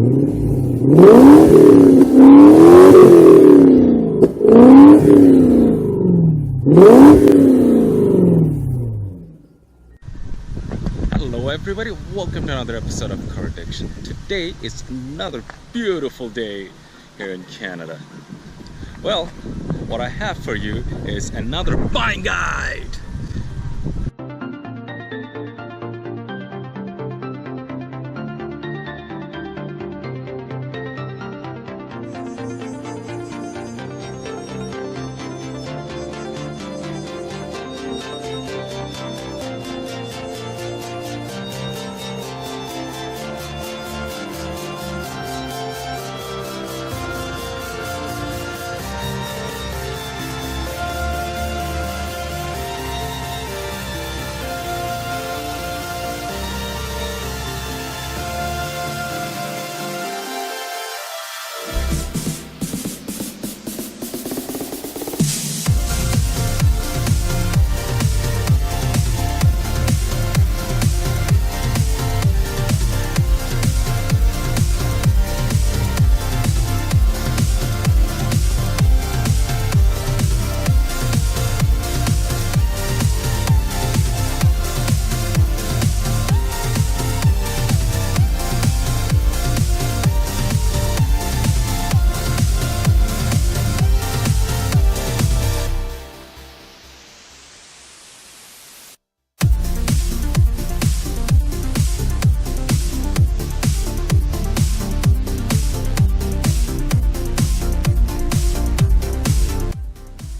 Hello everybody, welcome to another episode of Car Addiction. Today is another beautiful day here in Canada. Well, what I have for you is another buying guide.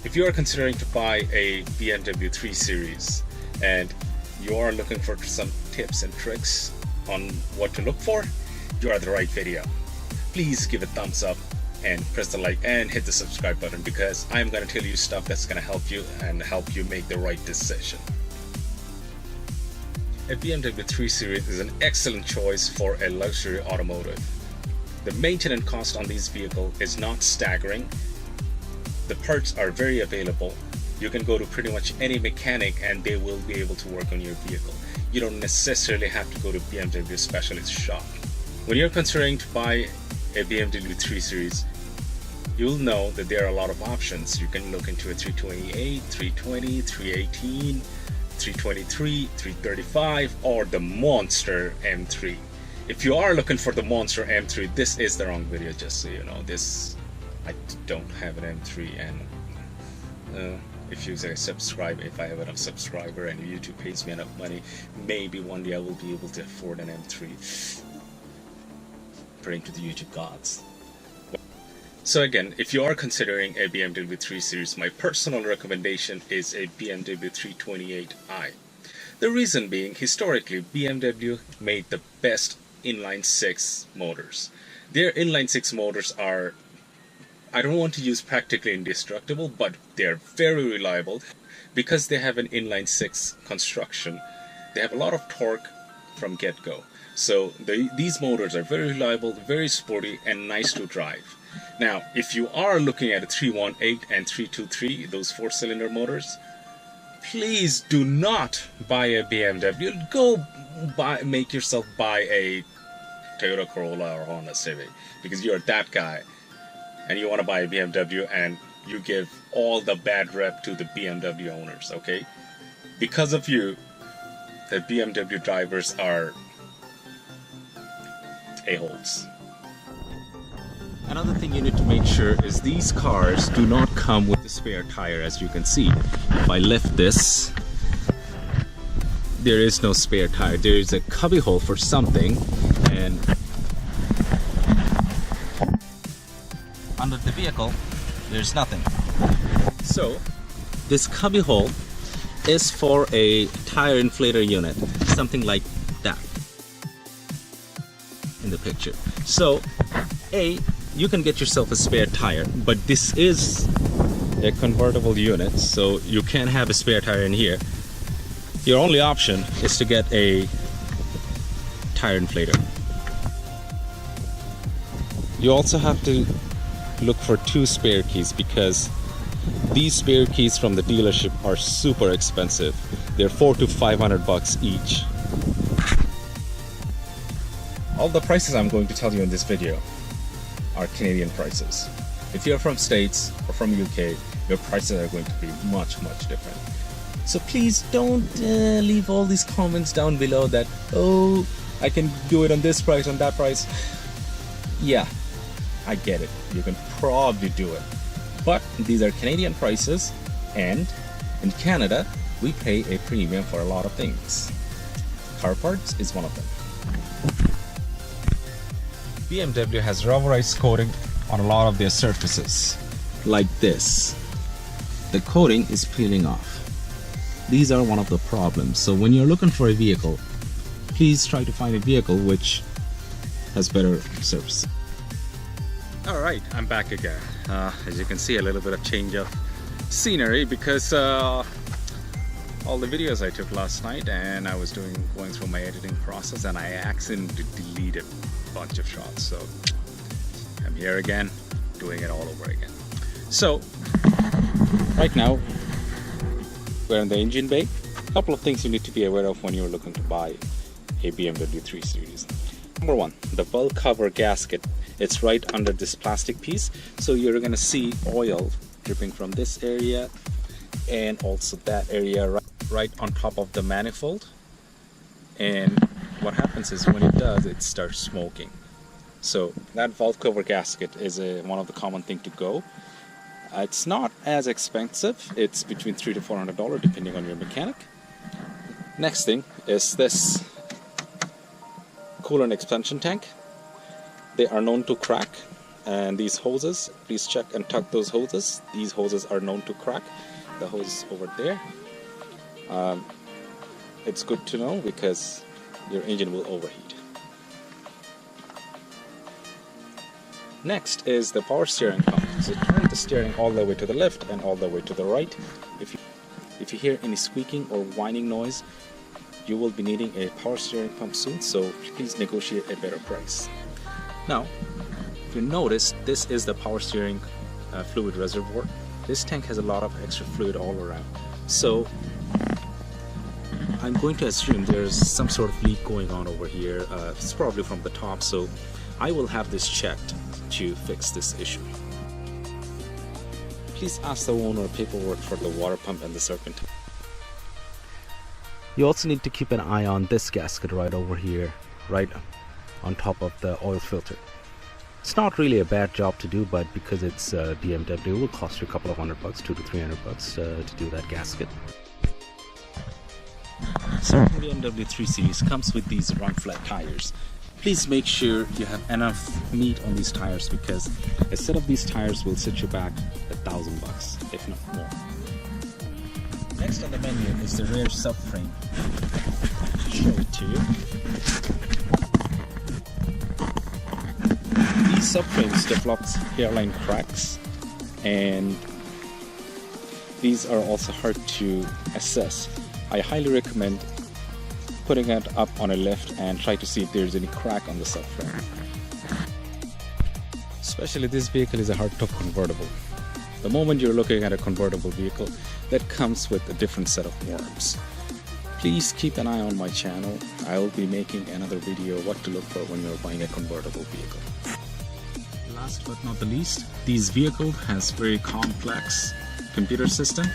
If you are considering to buy a BMW 3 Series and you are looking for some tips and tricks on what to look for, you are the right video. Please give a thumbs up and press the like and hit the subscribe button, because I'm going to tell you stuff that's going to help you and help you make the right decision. A BMW 3 Series is an excellent choice for a luxury automotive. The maintenance cost on this vehicle is not staggering. The parts are very available. You can go to pretty much any mechanic and they will be able to work on your vehicle. You don't necessarily have to go to BMW specialist shop. When you're considering to buy a BMW 3 Series, you'll know that there are a lot of options. You can look into a 328, 320, 318, 323, 335, or the Monster M3. If you are looking for the Monster M3, this is the wrong video, just so you know. I don't have an M3, and if you say subscribe, if I have enough subscriber and YouTube pays me enough money, maybe one day I will be able to afford an M3. Praying to the YouTube gods. So again, if you are considering a BMW 3 Series, my personal recommendation is a BMW 328i. The reason being, historically, BMW made the best inline 6 motors. Their inline 6 motors are, I don't want to use practically indestructible, but they're very reliable because they have an inline 6 construction. They have a lot of torque from get-go. So these motors are very reliable, very sporty, and nice to drive. Now, if you are looking at a 318 and 323, those 4-cylinder motors, please do not buy a BMW. Go make yourself buy a Toyota Corolla or Honda Civic, because you're that guy and you want to buy a BMW and you give all the bad rep to the BMW owners, okay? Because of you, the BMW drivers are a-holes. Another thing you need to make sure is these cars do not come with a spare tire. As you can see, if I lift this, there is no spare tire. There is a cubby hole for something, and under the vehicle there's nothing. So this cubby hole is for a tire inflator unit, something like that in the picture. So you can get yourself a spare tire, but this is a convertible unit, so you can't have a spare tire in here. Your only option is to get a tire inflator. You also have to look for 2 spare keys, because these spare keys from the dealership are super expensive. They're $400 to $500 each. All the prices I'm going to tell you in this video are Canadian prices. If you're from States or from UK, your prices are going to be much different. So please don't leave all these comments down below that, oh, I can do it on this price, on that price. Yeah, I get it. You can probably do it. But these are Canadian prices, and in Canada, we pay a premium for a lot of things. Car parts is one of them. BMW has rubberized coating on a lot of their surfaces, like this. The coating is peeling off. These are one of the problems. So when you're looking for a vehicle, please try to find a vehicle which has better surface. Alright, I'm back again. As you can see, a little bit of change of scenery because all the videos I took last night, and I was going through my editing process, and I accidentally deleted a bunch of shots. So I'm here again, doing it all over again. So right now we're in the engine bay. A couple of things you need to be aware of when you're looking to buy a BMW 3 Series. Number one, the bulk cover gasket. It's right under this plastic piece, so you're going to see oil dripping from this area and also that area right on top of the manifold. And what happens is when it does, it starts smoking. So that valve cover gasket is one of the common thing to go. It's not as expensive. It's between $300 to $400 depending on your mechanic. Next thing is this coolant expansion tank. They are known to crack, and these hoses, please check and tug those hoses. These hoses are known to crack. The hose over there. It's good to know because your engine will overheat. Next is the power steering pump. So turn the steering all the way to the left and all the way to the right. If you hear any squeaking or whining noise, you will be needing a power steering pump soon, so please negotiate a better price. Now, if you notice, this is the power steering fluid reservoir. This tank has a lot of extra fluid all around. So I'm going to assume there's some sort of leak going on over here. It's probably from the top, so I will have this checked to fix this issue. Please ask the owner paperwork for the water pump and the serpentine. You also need to keep an eye on this gasket right over here, right on top of the oil filter. It's not really a bad job to do, but because it's BMW, it will cost you a couple of $100, $200 to $300 to do that gasket. So BMW 3 Series comes with these run flat tires. Please make sure you have enough meat on these tires because a set of these tires will set you back $1,000, if not more. Next on the menu is the rear subframe. Show it to you. These subframes develop hairline cracks, and these are also hard to assess. I highly recommend putting it up on a lift and try to see if there's any crack on the subframe. Especially this vehicle is a hardtop convertible. The moment you're looking at a convertible vehicle, that comes with a different set of worms. Please keep an eye on my channel. I will be making another video what to look for when you're buying a convertible vehicle. Last but not the least, this vehicle has very complex computer system.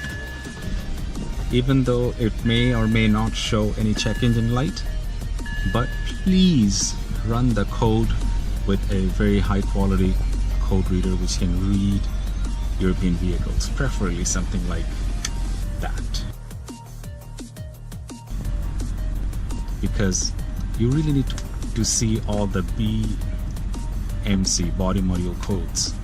Even though it may or may not show any check engine light, but please run the code with a very high quality code reader which can read European vehicles, preferably something like that, because you really need to see all the BMC body module codes